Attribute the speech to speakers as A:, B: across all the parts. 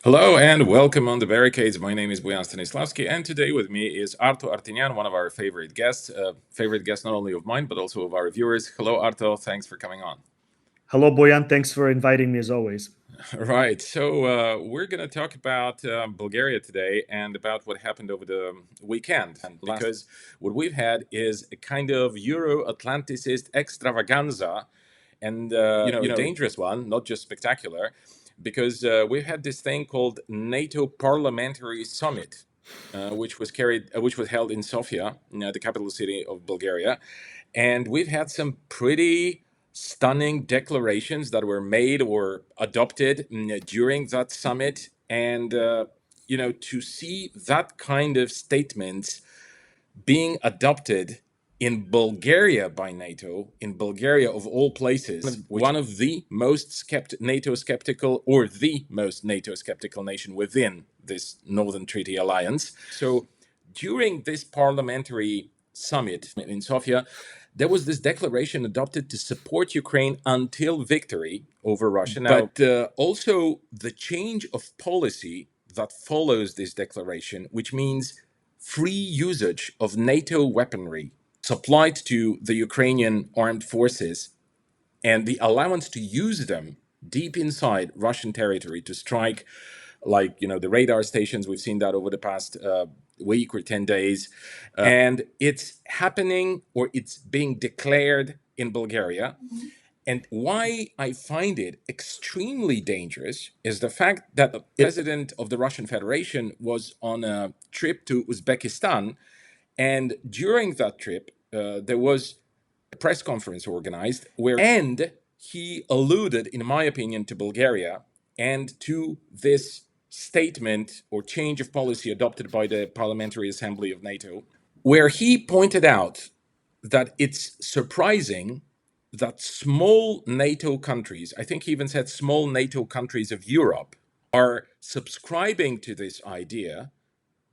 A: Hello and welcome on the Barricades. My name is Boyan Stanislavski, and today with me is Arto Artinian, one of our favorite guest not only of mine but also of our viewers. Hello, Arto. Thanks for coming on.
B: Hello, Boyan. Thanks for inviting me as always.
A: Right. So we're going to talk about Bulgaria today and about what happened over the weekend, because what we've had is a kind of Euro-Atlanticist extravaganza, and dangerous one, not just spectacular, because we've had this thing called NATO Parliamentary Summit, which was held in Sofia, the capital city of Bulgaria, and we've had some pretty stunning declarations that were made or adopted during that summit, and to see that kind of statements being adopted in Bulgaria by NATO, in Bulgaria of all places, one of the most NATO skeptical, or the most NATO skeptical nation within this Northern Treaty Alliance. So during this parliamentary summit in Sofia, there was this declaration adopted to support Ukraine until victory over Russia. Now, but also the change of policy that follows this declaration, which means free usage of NATO weaponry supplied to the Ukrainian armed forces and the allowance to use them deep inside Russian territory to strike, like, the radar stations. We've seen that over the past week or 10 days. And it's happening, or it's being declared in Bulgaria. And why I find it extremely dangerous is the fact that the president of the Russian Federation was on a trip to Uzbekistan. And during that trip, there was a press conference organized and he alluded, in my opinion, to Bulgaria and to this statement or change of policy adopted by the Parliamentary Assembly of NATO, where he pointed out that it's surprising that small NATO countries, I think he even said small NATO countries of Europe, are subscribing to this idea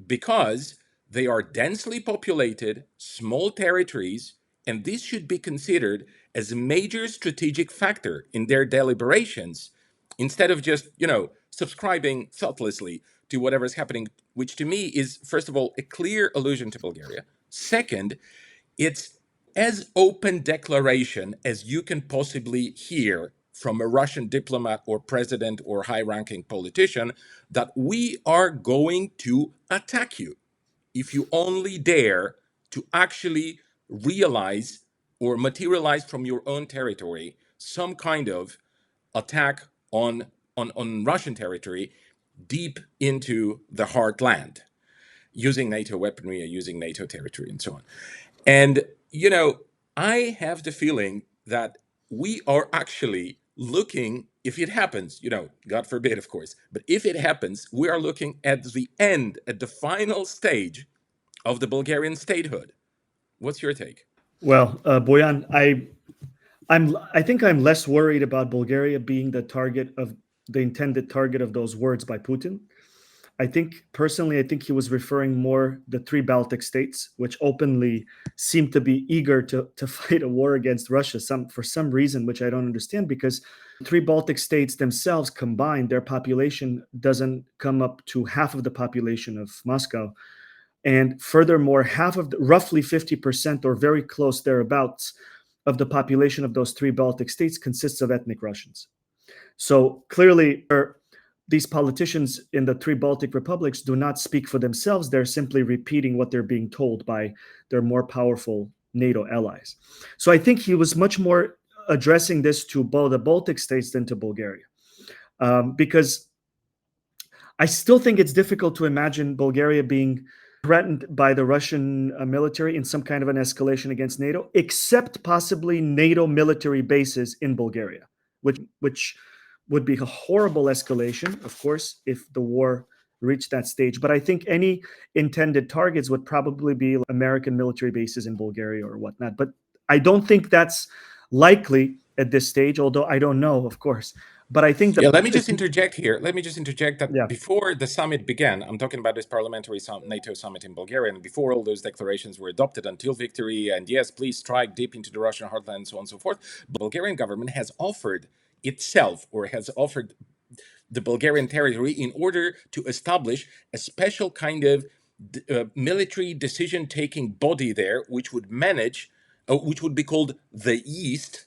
A: because they are densely populated, small territories, and this should be considered as a major strategic factor in their deliberations, instead of just, subscribing thoughtlessly to whatever's happening, which to me is, first of all, a clear allusion to Bulgaria. Second, it's as open declaration as you can possibly hear from a Russian diplomat or president or high-ranking politician that we are going to attack you if you only dare to actually realize or materialize from your own territory some kind of attack on Russian territory deep into the heartland, using NATO weaponry and using NATO territory and so on. And, I have the feeling that we are actually looking, if it happens, God forbid, of course, but if it happens, we are looking at the end, at the final stage of the Bulgarian statehood. What's your take?
B: Well, Boyan, I think I'm less worried about Bulgaria being the intended target of those words by Putin. I think he was referring more the three Baltic states, which openly seem to be eager to fight a war against Russia for some reason, which I don't understand, because the three Baltic states themselves combined, their population doesn't come up to half of the population of Moscow. And furthermore, roughly 50% or very close thereabouts of the population of those three Baltic states consists of ethnic Russians. So clearly, these politicians in the three Baltic republics do not speak for themselves. They're simply repeating what they're being told by their more powerful NATO allies. So I think he was much more addressing this to both the Baltic states than to Bulgaria, because I still think it's difficult to imagine Bulgaria being threatened by the Russian military in some kind of an escalation against NATO, except possibly NATO military bases in Bulgaria, which would be a horrible escalation, of course, if the war reached that stage. But I think any intended targets would probably be American military bases in Bulgaria or whatnot. But I don't think that's likely at this stage, although I don't know, of course. But I think
A: let me just interject here. Let me just interject that
B: Yeah.
A: before the summit began, I'm talking about this parliamentary NATO summit in Bulgaria, and before all those declarations were adopted, until victory, and yes, please strike deep into the Russian heartland, and so on and so forth, the Bulgarian government has offered itself, or has offered the Bulgarian territory in order to establish a special kind of military decision-taking body there, which would manage, which would be called the East,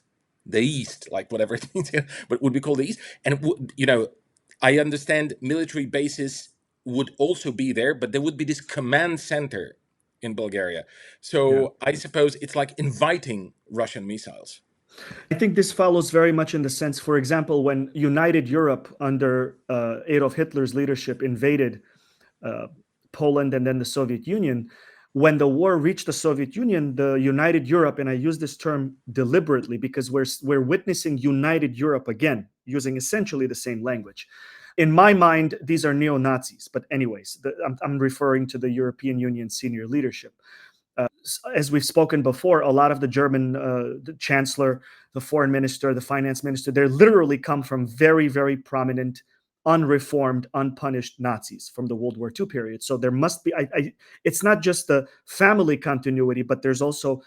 A: like whatever it means, but would be called the East. And I understand military bases would also be there, but there would be this command center in Bulgaria. So I suppose it's like inviting Russian missiles.
B: I think this follows very much in the sense, for example, when United Europe under Adolf Hitler's leadership invaded Poland and then the Soviet Union, when the war reached the Soviet Union, the United Europe, and I use this term deliberately because we're witnessing United Europe again, using essentially the same language. In my mind, these are neo-Nazis, but anyways, I'm referring to the European Union senior leadership. As we've spoken before, a lot of the German the chancellor, the foreign minister, the finance minister, they literally come from very, very prominent, unreformed, unpunished Nazis from the World War II period. So there must be, it's not just the family continuity, but there's also,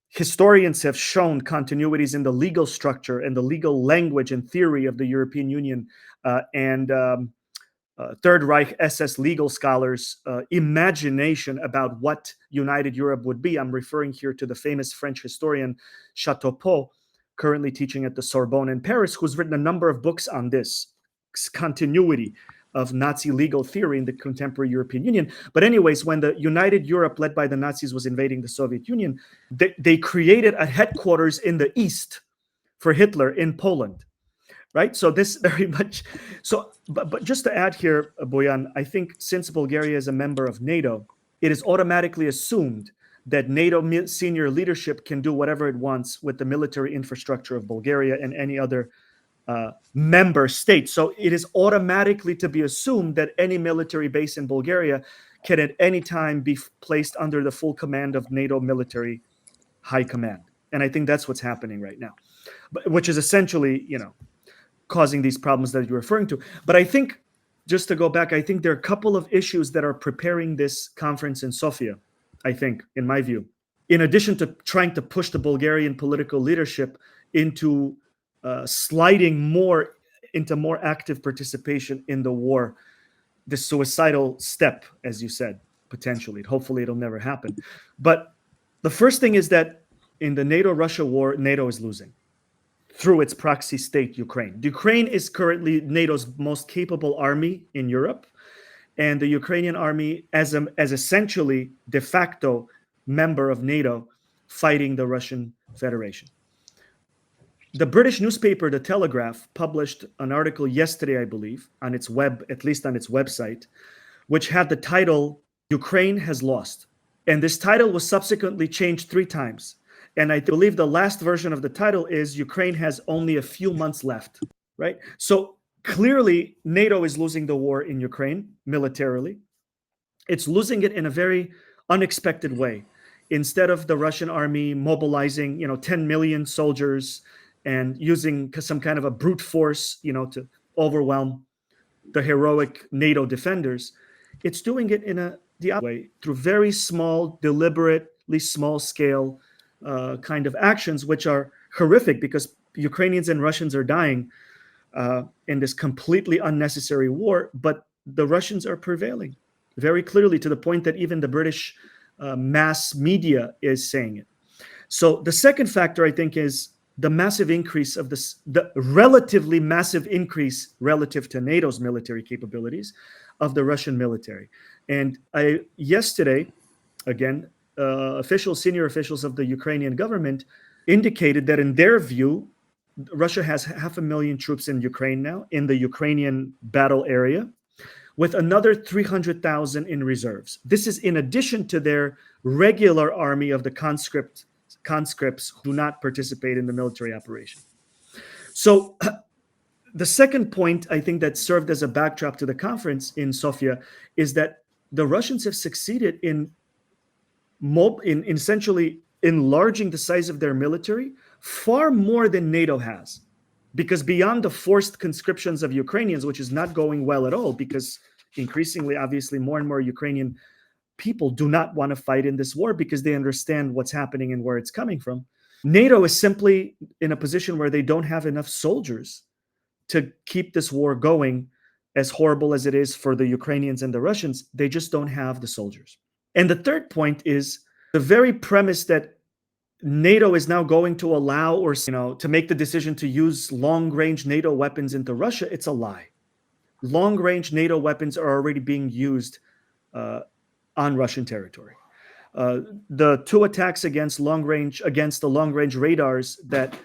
B: historians have shown continuities in the legal structure and the legal language and theory of the European Union and Third Reich SS legal scholars' imagination about what United Europe would be. I'm referring here to the famous French historian Chateaupeau, currently teaching at the Sorbonne in Paris, who's written a number of books on this continuity of Nazi legal theory in the contemporary European Union. But anyways, when the United Europe led by the Nazis was invading the Soviet Union, they created a headquarters in the East for Hitler in Poland. Right, so this very much. So, but just to add here, Boyan, I think since Bulgaria is a member of NATO, it is automatically assumed that NATO senior leadership can do whatever it wants with the military infrastructure of Bulgaria and any other member state. So it is automatically to be assumed that any military base in Bulgaria can at any time be placed under the full command of NATO military high command, and I think that's what's happening right now, which is essentially, causing these problems that you're referring to. But I think, just to go back, I think there are a couple of issues that are preparing this conference in Sofia, I think, in my view. In addition to trying to push the Bulgarian political leadership into sliding more into more active participation in the war, the suicidal step, as you said, potentially. Hopefully it'll never happen. But the first thing is that in the NATO-Russia war, NATO is losing through its proxy state, Ukraine. Ukraine is currently NATO's most capable army in Europe, and the Ukrainian army as essentially de facto member of NATO fighting the Russian Federation. The British newspaper, The Telegraph, published an article yesterday, I believe, on its at least on its website, which had the title, Ukraine has lost. And this title was subsequently changed 3 times. And I believe the last version of the title is Ukraine has only a few months left, right? So clearly NATO is losing the war in Ukraine militarily. It's losing it in a very unexpected way. Instead of the Russian army mobilizing, 10 million soldiers and using some kind of a brute force, to overwhelm the heroic NATO defenders, it's doing it in the other way through very small, deliberately small scale kind of actions, which are horrific because Ukrainians and Russians are dying in this completely unnecessary war, but the Russians are prevailing very clearly to the point that even the British mass media is saying it. So the second factor, I think, is the massive increase of the relatively massive increase relative to NATO's military capabilities of the Russian military. And yesterday, again, senior officials of the Ukrainian government indicated that in their view, Russia has 500,000 troops in Ukraine now, in the Ukrainian battle area, with another 300,000 in reserves. This is in addition to their regular army of the conscripts who do not participate in the military operation. So the second point, I think, that served as a backdrop to the conference in Sofia is that the Russians have succeeded in essentially enlarging the size of their military far more than NATO has. Because beyond the forced conscriptions of Ukrainians, which is not going well at all, because increasingly, obviously, more and more Ukrainian people do not want to fight in this war because they understand what's happening and where it's coming from. NATO is simply in a position where they don't have enough soldiers to keep this war going, as horrible as it is for the Ukrainians and the Russians. They just don't have the soldiers. And the third point is the very premise that NATO is now going to allow or to make the decision to use long-range NATO weapons into Russia. It's a lie. Long-range NATO weapons are already being used on Russian territory. The two attacks against the long-range radars that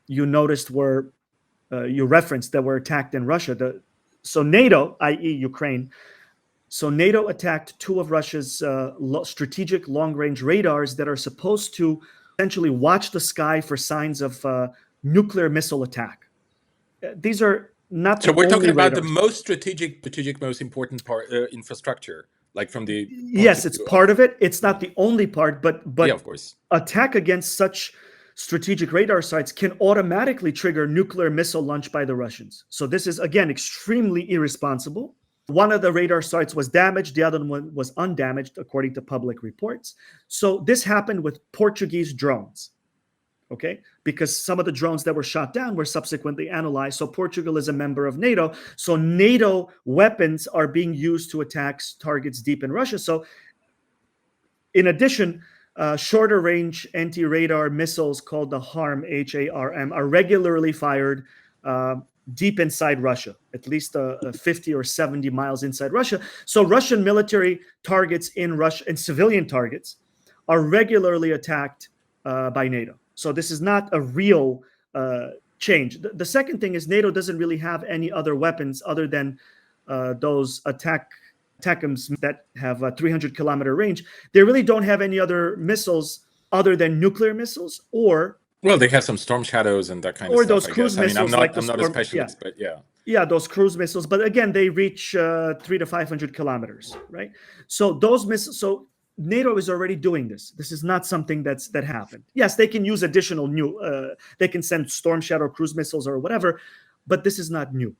B: you noticed you referenced that were attacked in Russia. So NATO, i.e. Ukraine, so NATO attacked two of Russia's strategic long-range radars that are supposed to essentially watch the sky for signs of nuclear missile attack. These are not
A: So
B: the
A: we're
B: only
A: talking about the
B: radars.
A: most strategic, most important part, infrastructure, like from the point
B: Yes,
A: of
B: it's
A: view
B: part of it. It's not the only part, but
A: yeah, of course.
B: attack against such strategic radar sites can automatically trigger nuclear missile launch by the Russians. So this is, again, extremely irresponsible. One of the radar sites was damaged. The other one was undamaged, according to public reports. So this happened with Portuguese drones, okay? Because some of the drones that were shot down were subsequently analyzed. So Portugal is a member of NATO. So NATO weapons are being used to attack targets deep in Russia. So in addition, shorter range anti-radar missiles called the HARM, H-A-R-M, are regularly fired deep inside Russia, at least 50 or 70 miles inside Russia. So Russian military targets in Russia and civilian targets are regularly attacked by NATO. So this is not a real change. The second thing is NATO doesn't really have any other weapons other than those ATACMS that have a 300-kilometer range. They really don't have any other missiles other than nuclear missiles or
A: Well, they have some storm shadows and that kind of
B: or
A: stuff,
B: those
A: I
B: cruise
A: guess. I mean,
B: missiles
A: I'm not a specialist, but yeah.
B: Yeah, those cruise missiles. But again, they reach 300 to 500 kilometers, right? So those missiles. So NATO is already doing this. This is not something that happened. Yes, they can use additional they can send Storm Shadow cruise missiles or whatever, but this is not new,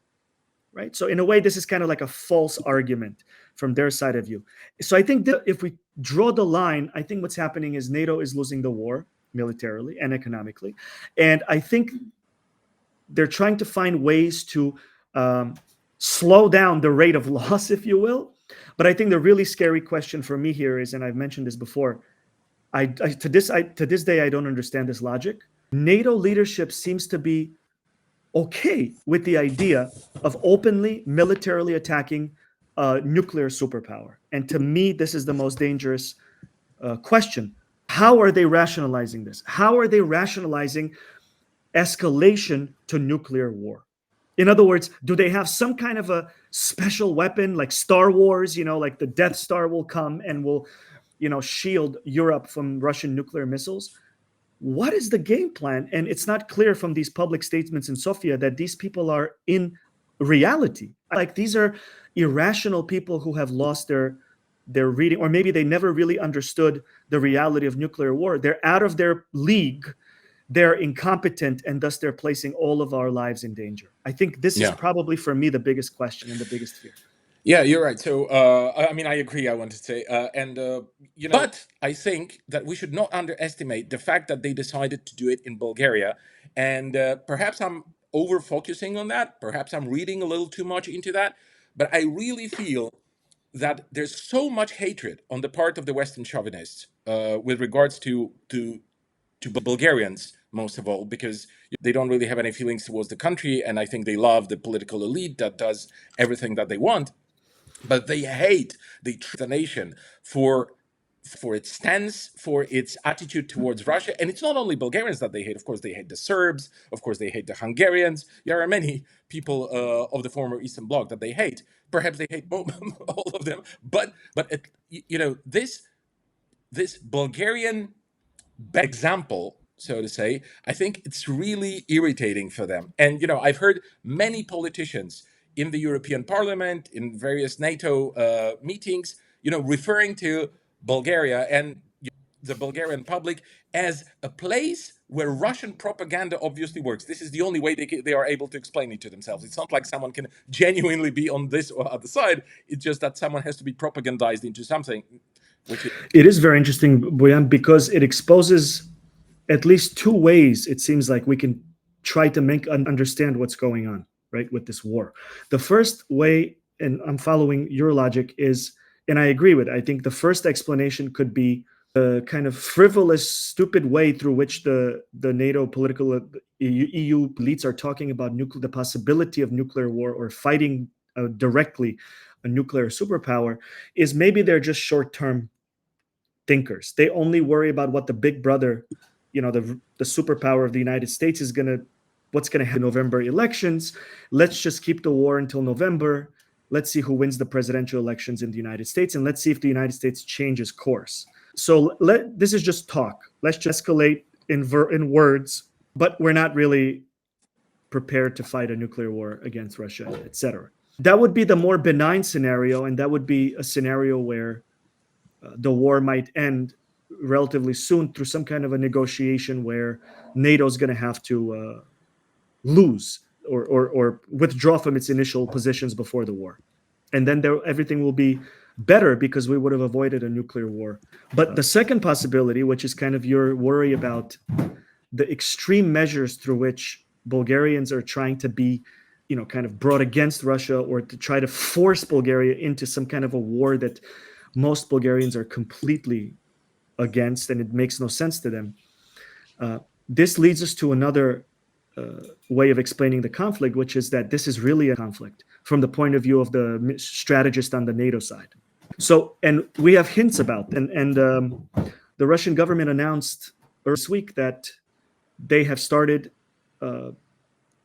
B: right? So in a way, this is kind of like a false argument from their side of view. So I think that if we draw the line, I think what's happening is NATO is losing the war militarily and economically. And I think they're trying to find ways to slow down the rate of loss, if you will. But I think the really scary question for me here is, and I've mentioned this before, to this day, I don't understand this logic. NATO leadership seems to be okay with the idea of openly militarily attacking a nuclear superpower. And to me, this is the most dangerous question. How are they rationalizing this? How are they rationalizing escalation to nuclear war? In other words, do they have some kind of a special weapon like Star Wars, like the Death Star will come and will, shield Europe from Russian nuclear missiles? What is the game plan? And it's not clear from these public statements in Sofia that these people are in reality. Like these are irrational people who have lost their reading, or maybe they never really understood the reality of nuclear war. They're out of their league. They're incompetent, and thus they're placing all of our lives in danger. I think this is probably, for me, the biggest question and the biggest fear.
A: Yeah, you're right. So, I mean, I agree, I want to say. But I think that we should not underestimate the fact that they decided to do it in Bulgaria. And perhaps I'm over focusing on that. Perhaps I'm reading a little too much into that. But I really feel that there's so much hatred on the part of the Western chauvinists with regards to Bulgarians, most of all, because they don't really have any feelings towards the country. And I think they love the political elite that does everything that they want. But they hate the nation for its stance, for its attitude towards Russia. And it's not only Bulgarians that they hate. Of course, they hate the Serbs. Of course, they hate the Hungarians. There are many people of the former Eastern Bloc that they hate. Perhaps they hate all of them. But this Bulgarian example, so to say, I think it's really irritating for them. And I've heard many politicians in the European Parliament, in various NATO meetings, referring to Bulgaria and the Bulgarian public as a place where Russian propaganda obviously works. This is the only way they are able to explain it to themselves. It's not like someone can genuinely be on this or other side. It's just that someone has to be propagandized into something.
B: It is very interesting, Boyan, because it exposes at least two ways, it seems like, we can try to make understand what's going on, right, with this war. The first way, and I'm following your logic, is, and I agree with it, I think the first explanation could be the kind of frivolous, stupid way through which the NATO political EU elites are talking about the possibility of nuclear war or fighting directly a nuclear superpower, is maybe they're just short-term thinkers. They only worry about what the big brother, the superpower of the United States is what's going to happen in November elections. Let's just keep the war until November. Let's see who wins the presidential elections in the United States, and let's see if the United States changes course. So this is just talk. Let's just escalate in words, but we're not really prepared to fight a nuclear war against Russia, etc. That would be the more benign scenario, and that would be a scenario where the war might end relatively soon through some kind of a negotiation where NATO is going to have to lose or withdraw from its initial positions before the war. And then everything will be better because we would have avoided a nuclear war. But the second possibility, which is kind of your worry about the extreme measures through which Bulgarians are trying to be, kind of brought against Russia, or to try to force Bulgaria into some kind of a war that most Bulgarians are completely against, and it makes no sense to them. This leads us to another way of explaining the conflict, which is that this is really a conflict from the point of view of the strategist on the NATO side. So, and we have hints about, and the Russian government announced this week that they have started,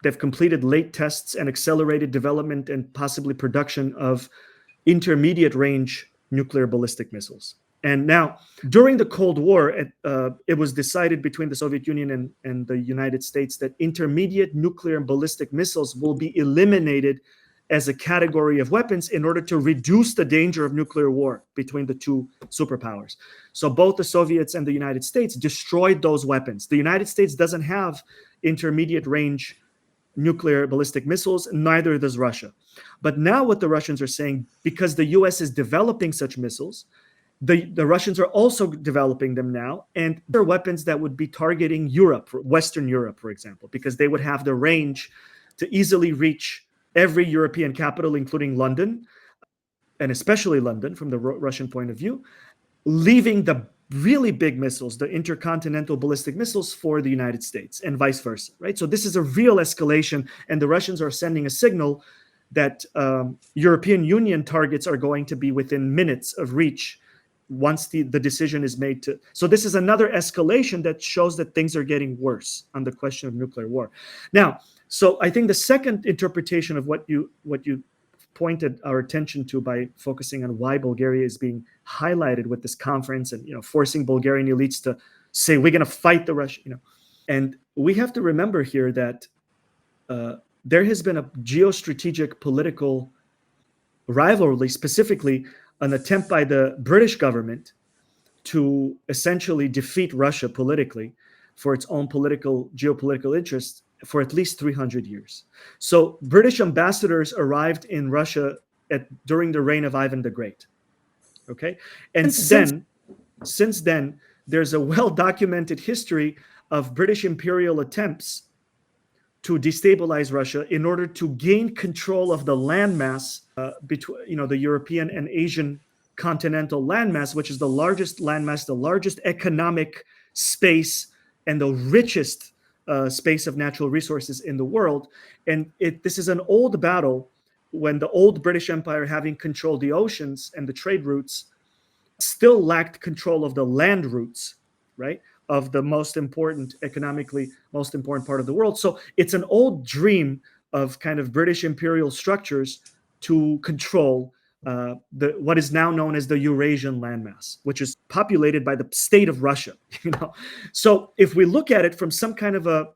B: they've completed late tests and accelerated development and possibly production of intermediate range nuclear ballistic missiles. And now, during the Cold War, it was decided between the Soviet Union and the United States that intermediate nuclear and ballistic missiles will be eliminated as a category of weapons in order to reduce the danger of nuclear war between the two superpowers. So both the Soviets and the United States destroyed those weapons. The United States doesn't have intermediate range nuclear ballistic missiles, neither does Russia. But now what the Russians are saying, because the US is developing such missiles, the Russians are also developing them now, and they're weapons that would be targeting Europe, Western Europe, for example, because they would have the range to easily reach every European capital, including London, and especially London from the Russian point of view, leaving the really big missiles, the intercontinental ballistic missiles, for the United States, and vice versa, right? So this is a real escalation, and the Russians are sending a signal that European Union targets are going to be within minutes of reach once the decision is made to. So this is another escalation that shows that things are getting worse on the question of nuclear war. Now, so I think the second interpretation of what you pointed our attention to by focusing on why Bulgaria is being highlighted with this conference and forcing Bulgarian elites to say we're going to fight the Russian, and we have to remember here that there has been a geostrategic political rivalry, specifically an attempt by the British government to essentially defeat Russia politically for its own geopolitical interests for at least 300 years. So British ambassadors arrived in Russia during the reign of Ivan the Great. Okay, and since then, there's a well-documented history of British imperial attempts to destabilize Russia in order to gain control of the landmass between, the European and Asian continental landmass, which is the largest landmass, the largest economic space, and the richest space of natural resources in the world. And this is an old battle when the old British Empire, having controlled the oceans and the trade routes, still lacked control of the land routes, right, of the economically most important part of the world. So it's an old dream of kind of British imperial structures to control what is now known as the Eurasian landmass, which is populated by the state of Russia. So if we look at it from some kind of a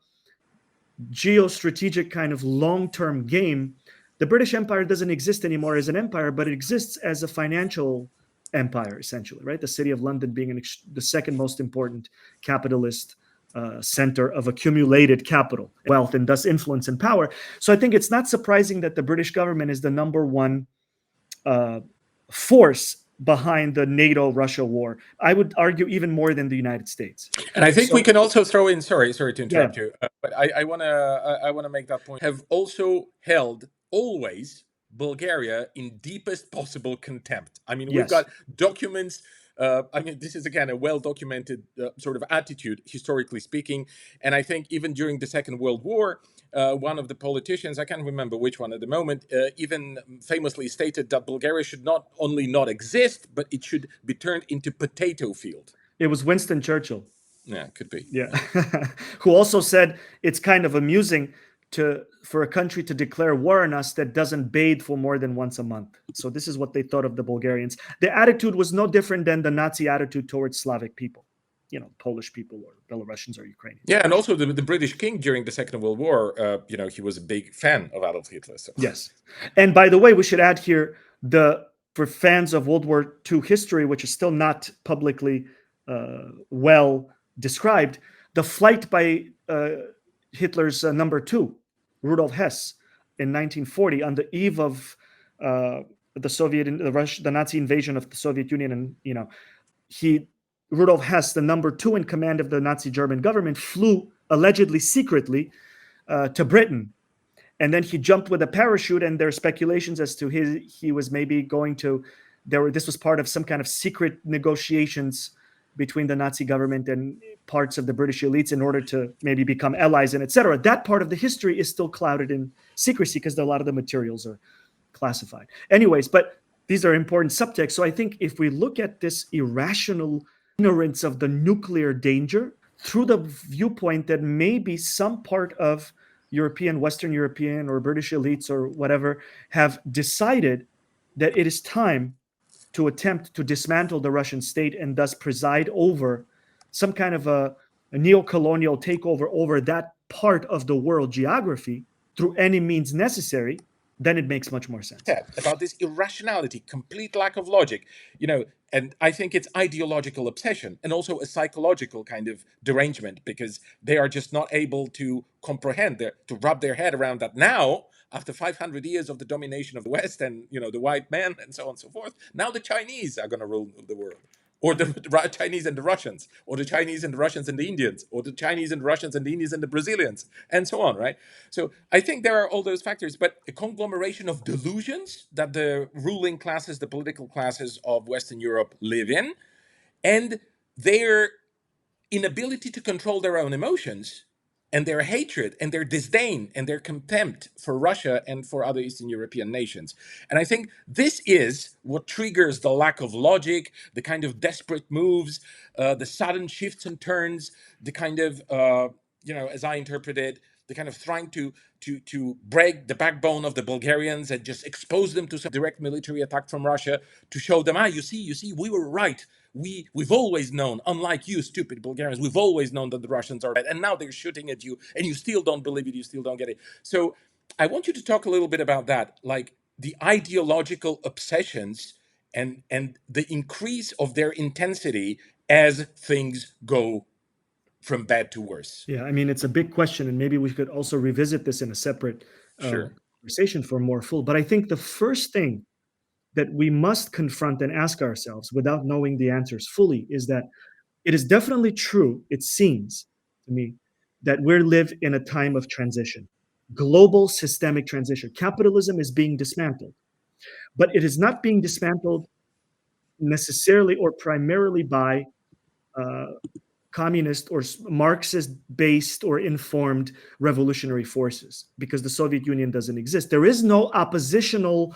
B: geostrategic kind of long-term game, the British Empire doesn't exist anymore as an empire, but it exists as a financial empire, essentially, right? The city of London being the second most important capitalist center of accumulated capital, wealth, and thus influence and power. So I think it's not surprising that the British government is the number one force behind the NATO-Russia war. I would argue even more than the United States.
A: And I think we can also throw in. Sorry to interrupt you, but I wanna make that point. Have also held always Bulgaria in deepest possible contempt. I mean, we've got documents. I mean, this is again a well-documented sort of attitude, historically speaking. And I think even during the Second World War, one of the politicians, I can't remember which one at the moment, even famously stated that Bulgaria should not only not exist, but it should be turned into potato field.
B: It was Winston Churchill.
A: Yeah, could be.
B: Yeah. Who also said it's kind of amusing for a country to declare war on us that doesn't bathe for more than once a month. So this is what they thought of the Bulgarians. The attitude was no different than the Nazi attitude towards Slavic people, Polish people or Belarusians or Ukrainians.
A: Yeah, and also the British king during the Second World War, he was a big fan of Adolf Hitler. So.
B: Yes. And by the way, we should add here, for fans of World War II history, which is still not publicly well described, the flight by Hitler's number two, Rudolf Hess, in 1940, on the eve of the Nazi invasion of the Soviet Union, and Rudolf Hess, the number two in command of the Nazi German government, flew allegedly secretly to Britain, and then he jumped with a parachute. And there are speculations as to he was maybe going to. This was part of some kind of secret negotiations between the Nazi government and parts of the British elites in order to maybe become allies and etc. That part of the history is still clouded in secrecy because a lot of the materials are classified. Anyways, but these are important subtexts. So I think if we look at this irrational ignorance of the nuclear danger through the viewpoint that maybe some part of Western European or British elites or whatever have decided that it is time to attempt to dismantle the Russian state and thus preside over some kind of a neo-colonial takeover over that part of the world geography through any means necessary, then it makes much more sense.
A: About this irrationality, complete lack of logic, and I think it's ideological obsession and also a psychological kind of derangement, because they are just not able to comprehend, to wrap their head around that now, after 500 years of the domination of the West and, the white man and so on and so forth, now the Chinese are going to rule the world. Or the Chinese and the Russians, or the Chinese and the Russians and the Indians, or the Chinese and the Russians and the Indians and the Brazilians, and so on, right? So I think there are all those factors, but a conglomeration of delusions that the ruling classes, the political classes of Western Europe live in, and their inability to control their own emotions, and their hatred and their disdain and their contempt for Russia and for other Eastern European nations. And I think this is what triggers the lack of logic, the kind of desperate moves, the sudden shifts and turns, the kind of, as I interpret it, the kind of trying to break the backbone of the Bulgarians and just expose them to some direct military attack from Russia to show them, you see, we were right. We've always known, unlike you, stupid Bulgarians, we've always known that the Russians are bad, and now they're shooting at you, and you still don't believe it, you still don't get it. So I want you to talk a little bit about that, like the ideological obsessions and the increase of their intensity as things go from bad to worse.
B: Yeah, I mean, it's a big question, and maybe we could also revisit this in a separate conversation for more full. But I think the first thing that we must confront and ask ourselves without knowing the answers fully is that it is definitely true, it seems to me, that we live in a time of transition, global systemic transition. Capitalism is being dismantled, but it is not being dismantled necessarily or primarily by communist or Marxist-based or informed revolutionary forces, because the Soviet Union doesn't exist. There is no oppositional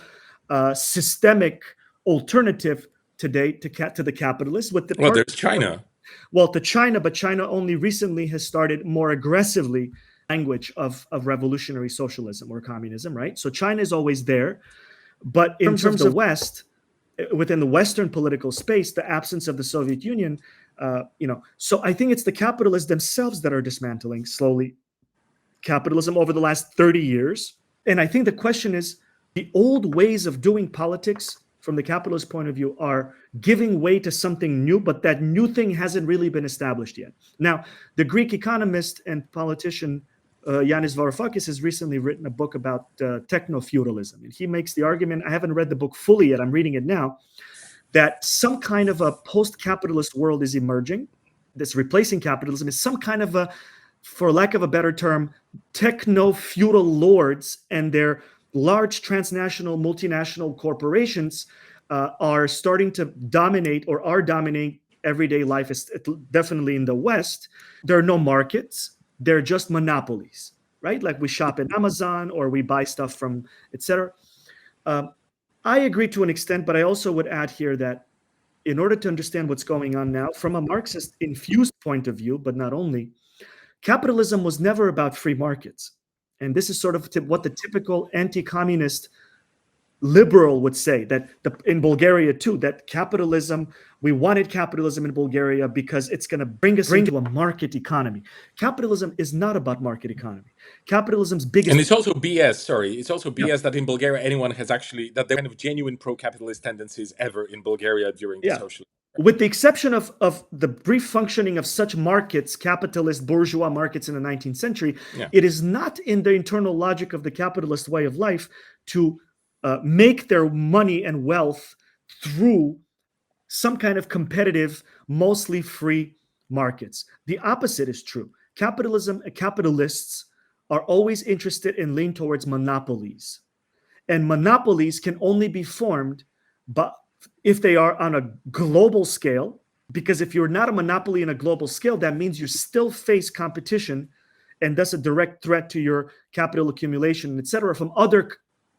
B: systemic alternative today to the capitalists.
A: There's China.
B: Well, to China, but China only recently has started more aggressively language of revolutionary socialism or communism, right? So China is always there, but in terms of the West, within the Western political space, the absence of the Soviet Union, so I think it's the capitalists themselves that are dismantling slowly capitalism over the last 30 years. And I think the question is, the old ways of doing politics from the capitalist point of view are giving way to something new, but that new thing hasn't really been established yet. Now, the Greek economist and politician Yanis Varoufakis has recently written a book about techno-feudalism. And he makes the argument, I haven't read the book fully yet, I'm reading it now, that some kind of a post-capitalist world is emerging, that's replacing capitalism, is some kind of a, for lack of a better term, techno-feudal lords and their large transnational, multinational corporations are starting to dominate or are dominating everyday life, definitely in the West. There are no markets. They're just monopolies, right? Like we shop in Amazon or we buy stuff from, etc. I agree to an extent, but I also would add here that in order to understand what's going on now, from a Marxist infused point of view, but not only, capitalism was never about free markets. And this is sort of what the typical anti-communist liberal would say, that in Bulgaria too, that capitalism, we wanted capitalism in Bulgaria because it's going to bring us into a market economy. Capitalism is not about market economy. Capitalism's biggest...
A: And it's also BS, sorry. It's also BS that in Bulgaria anyone has actually, that there are kind of genuine pro-capitalist tendencies ever in Bulgaria during the social...
B: With the exception of the brief functioning of such markets, capitalist bourgeois markets in the 19th century, it is not in the internal logic of the capitalist way of life to make their money and wealth through some kind of competitive, mostly free markets. The opposite is true. Capitalists are always interested and lean towards monopolies. And monopolies can only be formed but if they are on a global scale, because if you're not a monopoly in a global scale, that means you still face competition and thus a direct threat to your capital accumulation, et cetera, from other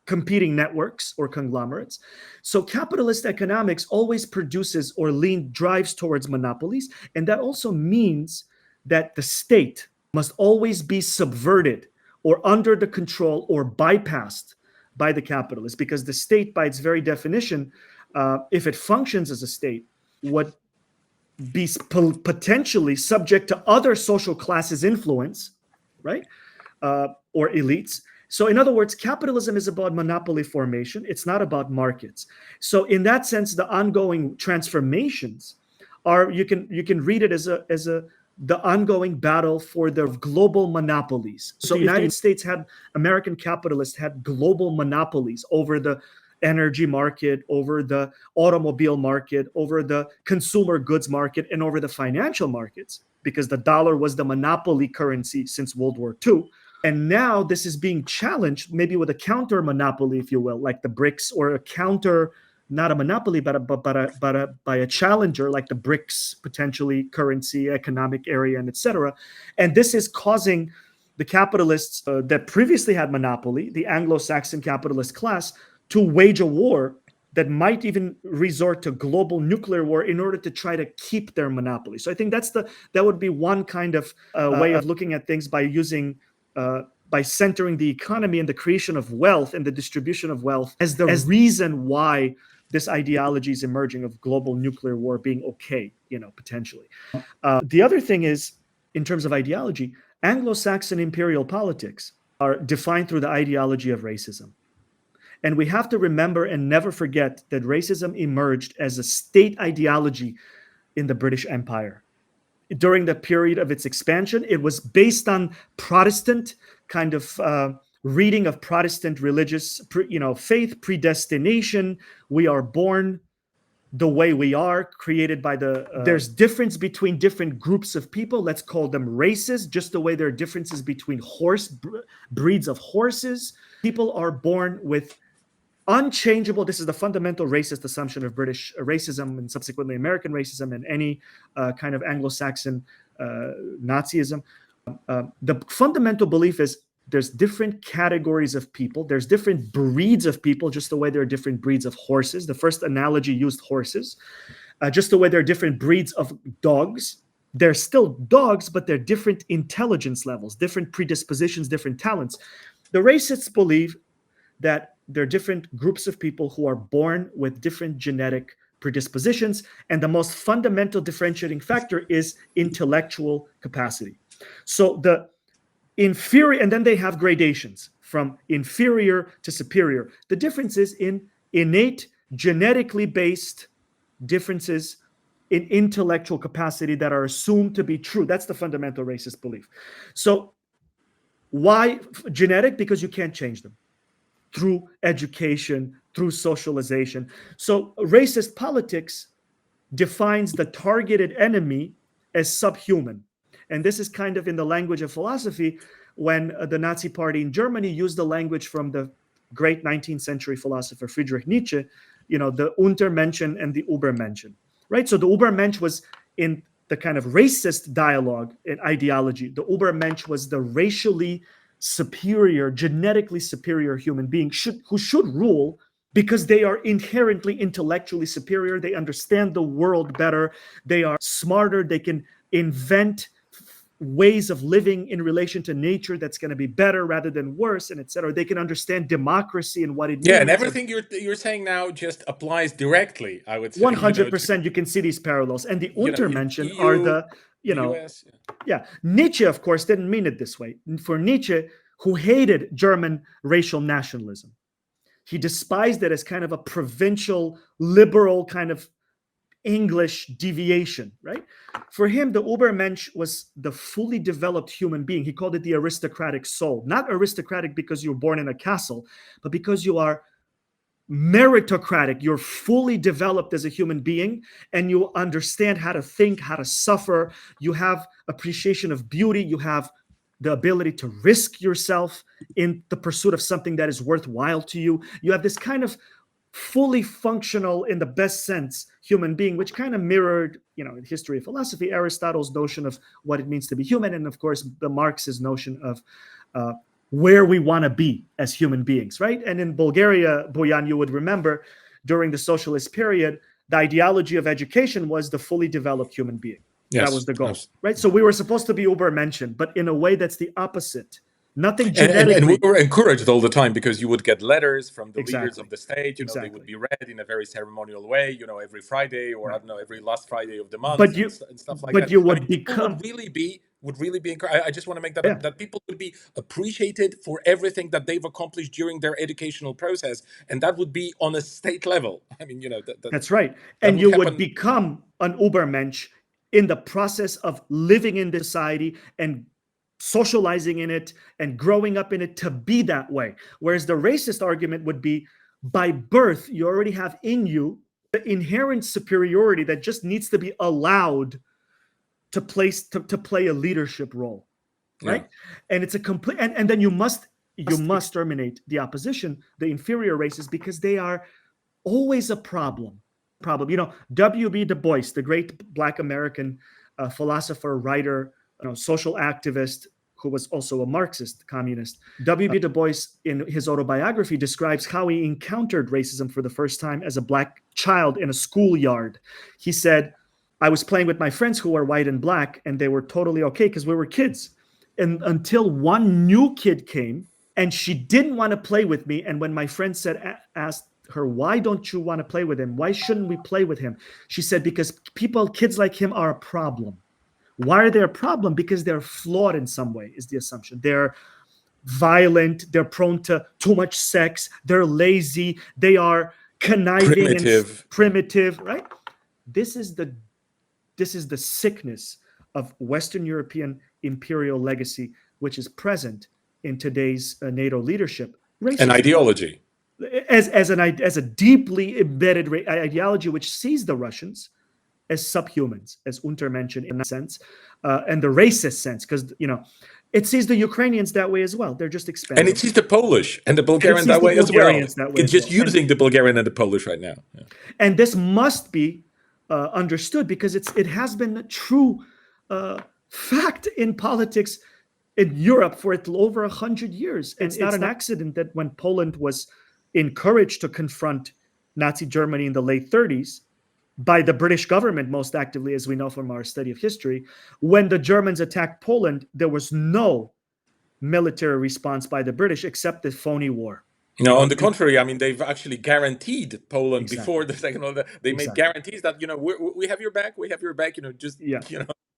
B: competing networks or conglomerates. So capitalist economics always produces or drives towards monopolies. And that also means that the state must always be subverted or under the control or bypassed by the capitalists, because the state, by its very definition, if it functions as a state, would be potentially subject to other social classes' influence, right? Or elites. So in other words, capitalism is about monopoly formation. It's not about markets. So in that sense, the ongoing transformations are, you can read it as the ongoing battle for the global monopolies. So the United States American capitalists had global monopolies over the energy market, over the automobile market, over the consumer goods market, and over the financial markets, because the dollar was the monopoly currency since World War II. And now this is being challenged, maybe with a counter monopoly, if you will, like the BRICS, or a counter, not a monopoly, but by a challenger, like the BRICS, potentially currency, economic area, and et cetera. And this is causing the capitalists that previously had monopoly, the Anglo-Saxon capitalist class, to wage a war that might even resort to global nuclear war in order to try to keep their monopoly. So I think that would be one kind of way of looking at things, by centering the economy and the creation of wealth and the distribution of wealth as the reason why this ideology is emerging of global nuclear war being okay, potentially. The other thing is, in terms of ideology, Anglo-Saxon imperial politics are defined through the ideology of racism. And we have to remember and never forget that racism emerged as a state ideology in the British Empire. During the period of its expansion, it was based on Protestant kind of reading of Protestant religious, faith, predestination. We are born the way we are, created by there's difference between different groups of people. Let's call them races, just the way there are differences between breeds of horses. People are born with unchangeable, this is the fundamental racist assumption of British racism and subsequently American racism and any kind of Anglo-Saxon Nazism. The fundamental belief is there's different categories of people. There's different breeds of people, just the way there are different breeds of horses. The first analogy used horses. Just the way there are different breeds of dogs. They're still dogs, but they're different intelligence levels, different predispositions, different talents. The racists believe that there are different groups of people who are born with different genetic predispositions, and the most fundamental differentiating factor is intellectual capacity. So the inferior, and then they have gradations from inferior to superior. The difference is in innate, genetically based differences in intellectual capacity that are assumed to be true. That's the fundamental racist belief. So why genetic? Because you can't change them through education, through socialization. So racist politics defines the targeted enemy as subhuman. And this is kind of in the language of philosophy when the Nazi Party in Germany used the language from the great 19th century philosopher Friedrich Nietzsche, the Untermenschen and the Übermenschen, right? So the Übermensch was in the kind of racist dialogue and ideology. The Übermensch was the racially superior, genetically superior human being who should rule because they are inherently intellectually superior. They understand the world better. They are smarter. They can invent ways of living in relation to nature that's going to be better rather than worse, and etc. They can understand democracy and what it means.
A: Yeah, and everything you're saying now just applies directly, I would say.
B: 100%, you can see these parallels. And the Untermenschen are the
A: US.
B: Yeah. Nietzsche, of course, didn't mean it this way. For Nietzsche, who hated German racial nationalism, he despised it as kind of a provincial, liberal kind of English deviation, right? For him, the Übermensch was the fully developed human being. He called it the aristocratic soul. Not aristocratic because you were born in a castle, but because you are meritocratic. You're fully developed as a human being, and you understand how to think, how to suffer. You have appreciation of beauty. You have the ability to risk yourself in the pursuit of something that is worthwhile to you. You have this kind of fully functional, in the best sense, human being, which kind of mirrored, in history of philosophy, Aristotle's notion of what it means to be human, and of course, the Marx's notion of where we want to be as human beings, right? And in Bulgaria, Boyan, you would remember, during the socialist period, the ideology of education was the fully developed human being.
A: Yes,
B: that was the goal,
A: yes.
B: Right? So we were supposed to be Übermenschen, but in a way that's the opposite. Nothing genetically.
A: And we were encouraged all the time because you would get letters from the leaders of the state. They would be read in a very ceremonial way. Every Friday, or I don't know, every last Friday of the month, and stuff like that.
B: But you would become.
A: Would really be encouraged. I just want to make that that people would be appreciated for everything that they've accomplished during their educational process, and that would be on a state level.
B: That's right. And you would become an Übermensch in the process of living in this society and socializing in it and growing up in it to be that way. Whereas the racist argument would be, by birth, you already have in you the inherent superiority that just needs to be allowed to play a leadership role, right? Yeah. And it's a complete, and then you must terminate the opposition, the inferior races, because they are always a problem. W.B. Du Bois, the great Black American philosopher, writer, social activist, who was also a Marxist, communist. W.B. Du Bois, in his autobiography, describes how he encountered racism for the first time as a Black child in a schoolyard. He said, I was playing with my friends who were white and Black, and they were totally okay because we were kids. And until one new kid came, and she didn't want to play with me. And when my friend asked her, why don't you want to play with him? Why shouldn't we play with him? She said, because kids like him are a problem. Why are they a problem? Because they're flawed in some way, is the assumption. They're violent. They're prone to too much sex. They're lazy. They are conniving and primitive, right? This is the sickness of Western European imperial legacy, which is present in today's NATO leadership. Racism.
A: An ideology.
B: As a deeply embedded ideology which sees the Russians as subhumans, as Untermenschen in that sense, and the racist sense, because it sees the Ukrainians that way as well. They're just expanding.
A: And it sees the Polish and the Bulgarian that way as well. It's just using the Bulgarian and the Polish right now. Yeah.
B: And this must be understood because it has been a true fact in politics in Europe for over 100 years. And it's not an accident that when Poland was encouraged to confront Nazi Germany in the late 30s, by the British government most actively, as we know from our study of history, when the Germans attacked Poland, there was no military response by the British except the phony war.
A: No, on the contrary, they've actually guaranteed Poland before the Second World War. They made guarantees that, we have your back,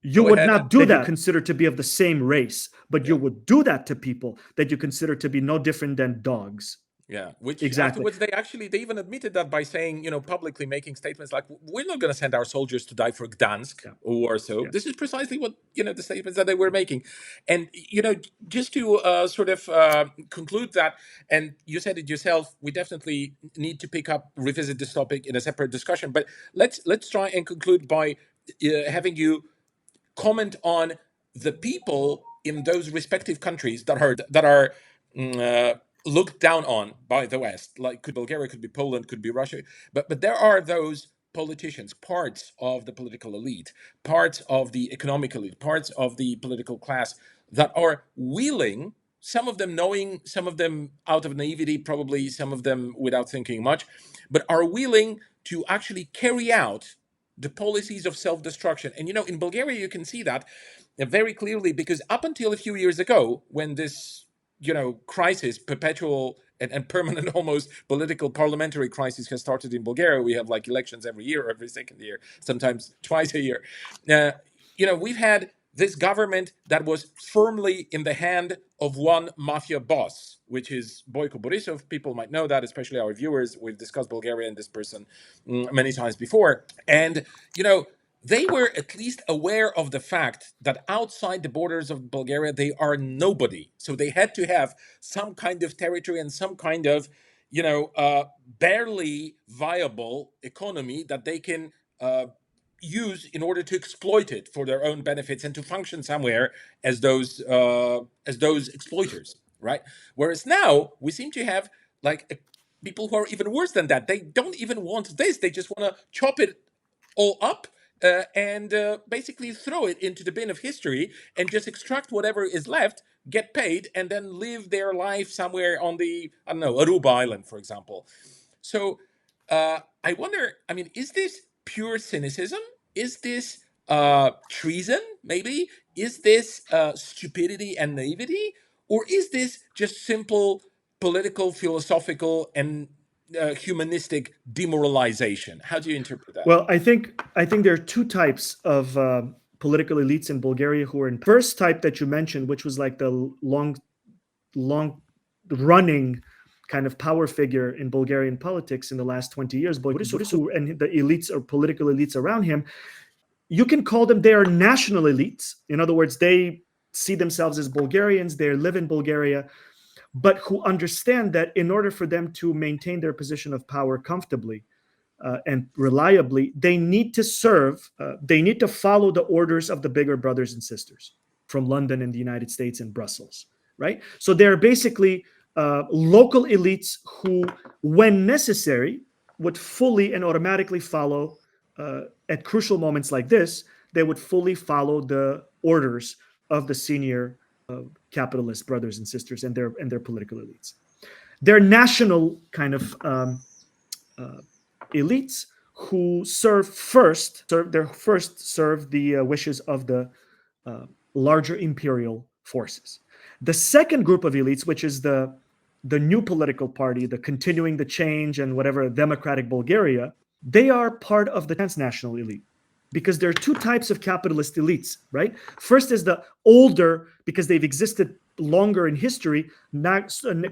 B: You would not do that. You consider to be of the same race, but you would do that to people that you consider to be no different than dogs.
A: Yeah, which
B: Exactly.
A: afterwards they even admitted that by saying, publicly making statements like, "We're not going to send our soldiers to die for Gdansk
B: Yeah.
A: or Warsaw."
B: Yeah.
A: This is precisely what the statements that they were making, and just to sort of conclude that, and you said it yourself, we definitely need to revisit this topic in a separate discussion. But let's try and conclude by having you comment on the people in those respective countries that are looked down on by the West. Like, could Bulgaria, could be Poland, could be Russia, but there are those politicians, parts of the political elite, parts of the economic elite, parts of the political class that are willing. Some of them knowing, some of them out of naivety, probably some of them without thinking much, but are willing to actually carry out the policies of self-destruction. And in Bulgaria, you can see that very clearly, because up until a few years ago, when this crisis, perpetual and permanent almost political parliamentary crisis has started in Bulgaria, we have like elections every year or every second year, sometimes twice a year. We've had this government that was firmly in the hand of one mafia boss, which is Boyko Borisov. People might know that, especially our viewers. We've discussed Bulgaria and this person many times before. And, they were at least aware of the fact that outside the borders of Bulgaria, they are nobody. So they had to have some kind of territory and some kind of, barely viable economy that they can use in order to exploit it for their own benefits and to function somewhere as those exploiters, right? Whereas now we seem to have like people who are even worse than that. They don't even want this. They just want to chop it all up and basically throw it into the bin of history and just extract whatever is left, get paid, and then live their life somewhere on the, I don't know, Aruba Island, for example. So I wonder, I mean, is this pure cynicism? Is this treason, maybe? Is this stupidity and naivety? Or is this just simple political, philosophical, and humanistic demoralization? How do you interpret that?
B: Well, I think there are two types of political elites in Bulgaria who are in first type that you mentioned, which was like the long running kind of power figure in Bulgarian politics in the last 20 years, Borisov, and the elites or political elites around him. You can call them, they are national elites. In other words, they see themselves as Bulgarians, they live in Bulgaria, but who understand that in order for them to maintain their position of power comfortably and reliably, they need to follow the orders of the bigger brothers and sisters from London and the United States and Brussels, right? So they're basically local elites who, when necessary, would fully and automatically follow, at crucial moments like this, they would fully follow the orders of the senior capitalist brothers and sisters and their political elites. They're national kind of elites who serve the wishes of the larger imperial forces. The second group of elites, which is the new political party, the continuing the change and whatever democratic Bulgaria, they are part of the transnational elite because there are two types of capitalist elites, right? First is the older, because they've existed longer in history,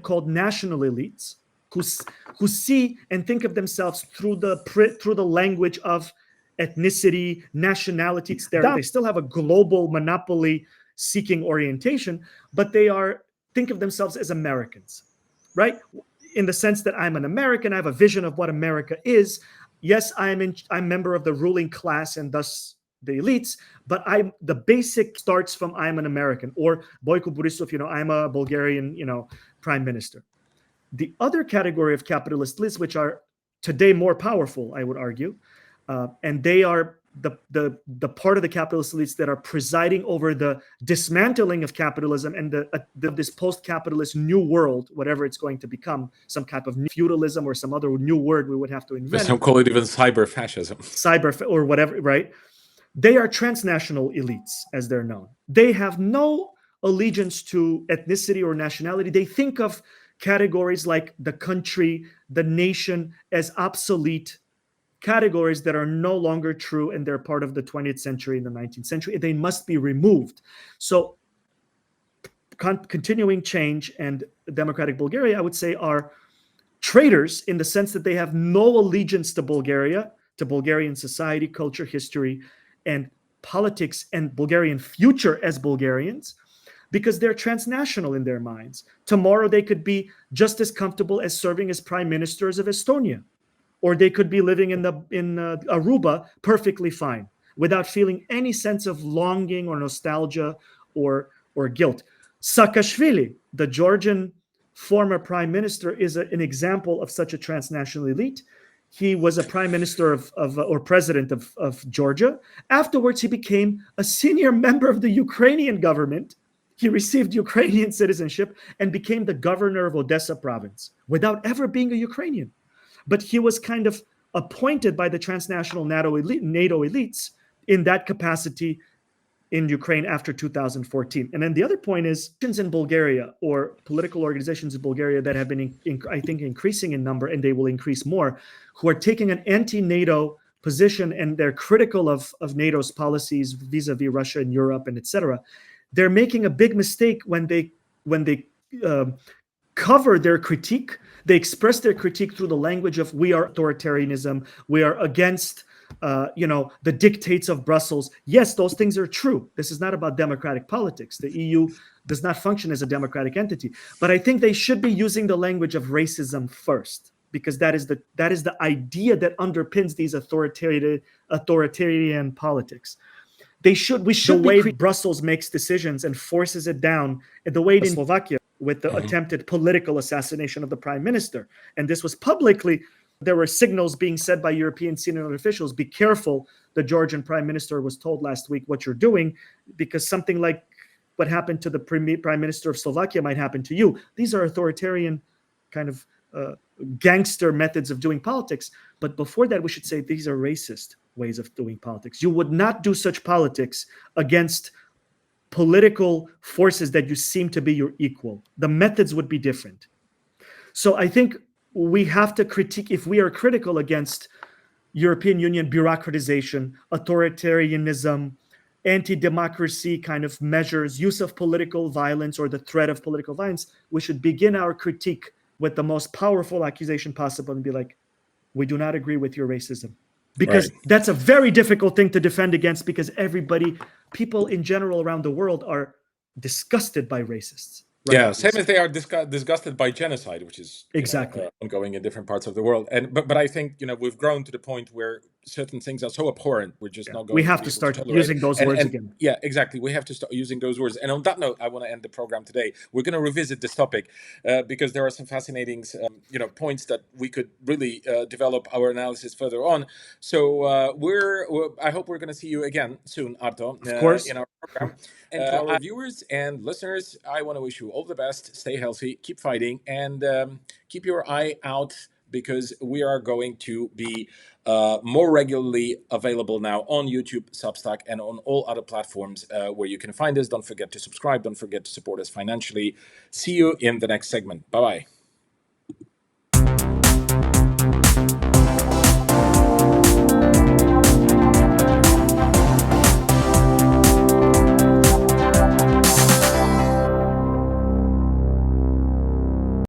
B: called national elites, who see and think of themselves through the language of ethnicity, nationality. They still have a global monopoly seeking orientation, but think of themselves as Americans, right? In the sense that I'm an American, I have a vision of what America is. Yes, I'm member of the ruling class and thus the elites, but the basic starts from I'm an American, or Boyko Borisov, I'm a Bulgarian, prime minister. The other category of capitalist elites, which are today more powerful, I would argue, and they are the part of the capitalist elites that are presiding over the dismantling of capitalism and this post-capitalist new world, whatever it's going to become, some type of feudalism or some other new word we would have to invent.
A: Some call it even cyber fascism.
B: Or whatever, right? They are transnational elites, as they're known. They have no allegiance to ethnicity or nationality. They think of categories like the country, the nation as obsolete categories that are no longer true, and they're part of the 20th century and the 19th century. They must be removed. So continuing change and democratic Bulgaria, I would say, are traitors in the sense that they have no allegiance to Bulgaria, to Bulgarian society, culture, history, and politics, and Bulgarian future as Bulgarians, because they're transnational in their minds. Tomorrow they could be just as comfortable as serving as prime ministers of Estonia, or they could be living in Aruba perfectly fine without feeling any sense of longing or nostalgia or guilt. Saakashvili, the Georgian former prime minister, is an example of such a transnational elite. He was a prime minister or president of Georgia. Afterwards, he became a senior member of the Ukrainian government. He received Ukrainian citizenship and became the governor of Odessa province without ever being a Ukrainian. But he was kind of appointed by the transnational NATO elites in that capacity in Ukraine after 2014. And then the other point is, in Bulgaria, or political organizations in Bulgaria that have been, I think, increasing in number, and they will increase more, who are taking an anti-NATO position, and they're critical of NATO's policies vis-a-vis Russia and Europe and etc. They're making a big mistake when they cover their critique. They express their critique through the language of "we are authoritarianism, we are against the dictates of Brussels." Yes, those things are true. This is not about democratic politics. The EU does not function as a democratic entity. But I think they should be using the language of racism first, because that is the idea that underpins these authoritarian politics. We should the way Brussels makes decisions and forces it down, in the way in Slovakia with the attempted political assassination of the prime minister. And this was publicly. There were signals being said by European senior officials, be careful. The Georgian prime minister was told last week what you're doing, because something like what happened to the prime minister of Slovakia might happen to you. These are authoritarian kind of gangster methods of doing politics. But before that, we should say these are racist ways of doing politics. You would not do such politics against political forces that you seem to be your equal. The methods would be different. So I think we have to critique, if we are critical against European Union bureaucratization, authoritarianism, anti-democracy kind of measures, use of political violence or the threat of political violence, we should begin our critique with the most powerful accusation possible and be like, we do not agree with your racism. Because that's a very difficult thing to defend against, because people in general around the world are disgusted by racists.
A: Right? Yeah, same as they are disgusted by genocide, which is
B: exactly
A: ongoing in different parts of the world. But I think we've grown to the point where certain things are so abhorrent, we're just not going.
B: We have to start using those words again.
A: Yeah, exactly. We have to start using those words. And on that note, I want to end the program today. We're going to revisit this topic because there are some fascinating, points that we could really develop our analysis further on. So I hope we're going to see you again soon, Arto.
B: Of course.
A: In our program. And to our viewers and listeners, I want to wish you all the best. Stay healthy, keep fighting, and keep your eye out, because we are going to be more regularly available now on YouTube, Substack, and on all other platforms where you can find us. Don't forget to subscribe. Don't forget to support us financially. See you in the next segment. Bye-bye.